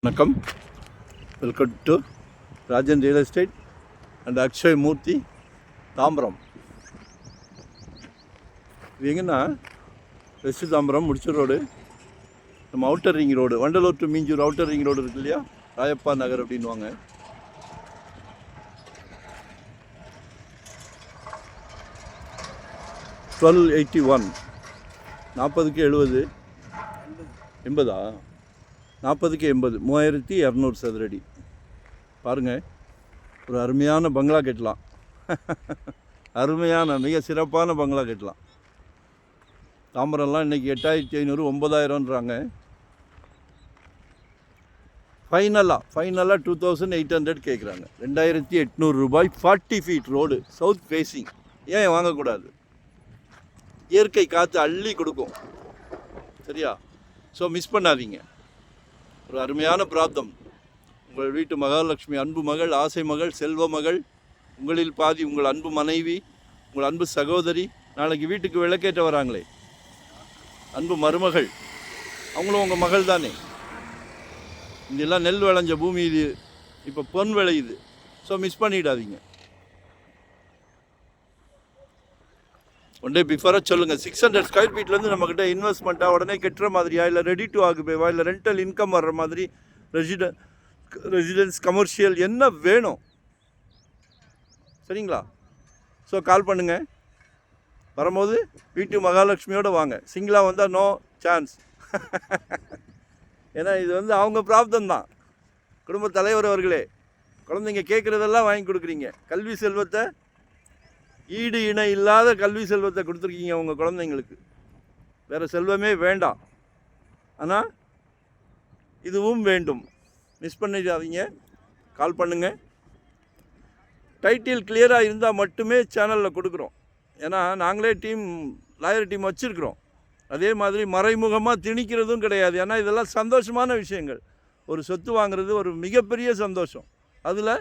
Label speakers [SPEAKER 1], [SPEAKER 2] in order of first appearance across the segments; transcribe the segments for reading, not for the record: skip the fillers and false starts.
[SPEAKER 1] வணக்கம், welcome to Rajan real estate and Akshay Moorthy, Tambaram. இது எங்கன்னா வெஸ்ட் தாம்பரம் முடிச்ச ரோடு, நம்ம outer ring road, Vandalur to Minjur outer ring road இருக்கு இல்லையா, ராயப்பா நகர் அப்படின்வாங்க. $1281, 40க்கு 70, 80 40க்கு 80, 3200 சதுரடி. பாருங்கள், ஒரு அருமையான பங்களா கட்டலாம். அருமையான மிக சிறப்பான பங்களா கட்டலாம். தாம்பரம்லாம் இன்றைக்கி 8500 9000ன்றாங்க. ஃபைனலாக 2800 கேட்குறாங்க. 2800 ரூபாய். 40 ஃபீட் ரோடு, சவுத் ஃபேஸிங். ஏன் வாங்கக்கூடாது? இயற்கை காற்று அள்ளி கொடுக்கும். சரியா? ஸோ மிஸ் பண்ணாதீங்க. ஒரு அருமையான பிராப்தம். உங்கள் வீட்டு மகாலட்சுமி, அன்பு மகள், ஆசை மகள், செல்வ மகள், உங்களில் பாதி உங்கள் அன்பு மனைவி, உங்கள் அன்பு சகோதரி, நாளைக்கு வீட்டுக்கு விளக்கேற்ற வராங்களே, அன்பு மருமகள், அவங்களும் உங்கள் மகள் தானே. இதெல்லாம் நெல் விளைஞ்ச பூமி இது, இப்போ பொன் விளையுது. ஸோ மிஸ் பண்ணிடாதீங்க. ஒன் டே பிஃபோராக சொல்லுங்கள். 600 ஸ்கொயர் ஃபீட்லேருந்து நம்மக்கிட்ட இன்வெஸ்ட்மெண்ட்டாக உடனே கட்டுற மாதிரியா, இல்லை ரெடி டு ஆக்குபேவா, இல்லை ரெண்டல் இன்கம் வர்ற மாதிரி, ரெசிடென்ஸ், கமர்ஷியல், என்ன வேணும்? சரிங்களா? ஸோ கால் பண்ணுங்கள். வரும்போது வீட்டு மகாலட்சுமியோடு வாங்க. சிங்கிளாக வந்தால் நோ சான்ஸ். ஏன்னா இது அவங்க பிராப்தம் தான். குடும்ப தலைவர் அவர்களே, குழந்தைங்க கேட்குறதெல்லாம் வாங்கி கொடுக்குறீங்க. கல்வி செல்வத்தை, ஈடு இணை இல்லாத கல்வி செல்வத்தை கொடுத்துருக்கீங்க உங்கள் குழந்தைங்களுக்கு. வேறு செல்வமே வேண்டாம், ஆனால் இதுவும் வேண்டும். மிஸ் பண்ணிடாதீங்க. கால் பண்ணுங்கள். டைட்டில் கிளியராக இருந்தால் மட்டுமே சேனலில் கொடுக்குறோம். ஏன்னா நாங்களே லாயர் டீம் வச்சுருக்குறோம். அதே மாதிரி மறைமுகமாக திணிக்கிறதும் கிடையாது. ஏன்னா இதெல்லாம் சந்தோஷமான விஷயங்கள். ஒரு சொத்து வாங்குறது ஒரு மிகப்பெரிய சந்தோஷம். அதில்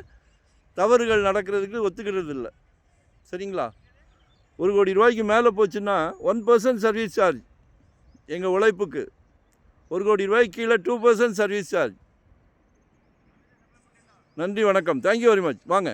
[SPEAKER 1] தவறுகள் நடக்கிறதுக்கு ஒத்துக்கிறது இல்லை. சரிங்களா? 1 கோடி ரூபாய்க்கு மேலே போச்சுன்னா 1% சர்வீஸ் சார்ஜ். எங்கள் உழைப்புக்கு 1 கோடி ரூபாய்க்கு கீழே 2% சர்வீஸ் சார்ஜ். நன்றி, வணக்கம். Thank you very much. வாங்க.